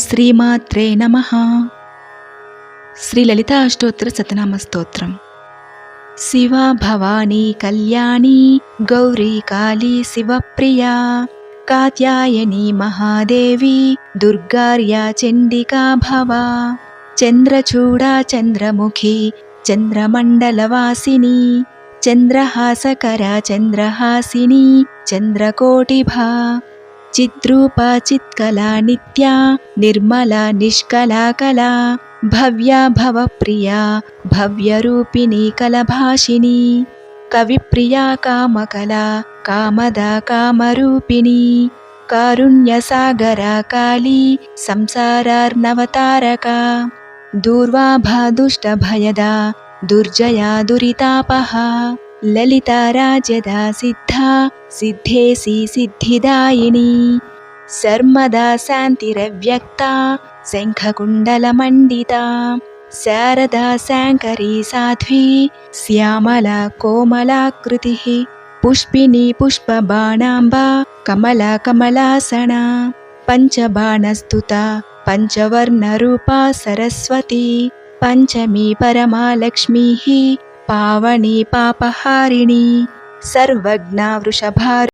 శ్రీమాత్రే నమః. శ్రీ లలితా అష్టోత్తర శతనామ స్తోత్రం. శివా భవానీ కళ్యాణి గౌరీ కాళీ శివప్రియా కాత్యాయని మహాదేవి దుర్గార్యా చండికా భవ. చంద్రచూడా చంద్రముఖి చంద్రమండలవాసిని చంద్రహాసకరా చంద్రహాసిని చంద్రకోటిభా. చిద్రూపా చిత్కళా నిత్యా నిర్మలా నిష్కళా కళా భవ్యా భవప్రియా భవ్యరూపిణీ కలభాషిణీ కవిప్రియా కామకళా కామదా కామరూపిణీ కారుణ్యసాగరా కాళీ సంసారార్ణవతారకా దూర్వాభా దుష్టభయదా దుర్జయా దురితాపహా లలితా రాజదా సిద్ధా సిద్ధేసి సిద్ధిదాయిని శర్మదా శాంతిరవ్యక్తా శంఖకుండలమండితా శారదా శాంకరీ సాధ్వీ శ్యామలా కోమలాకృతిః పుష్పిణీ పుష్పబాణాంబా కమలా కమలాసనా పంచబాణస్తుతా పంచవర్ణరూపా సరస్వతీ పంచమీ పరమాలక్ష్మీః పావనీ పాపహారిణీ సర్వజ్ఞా వృషభారూఢా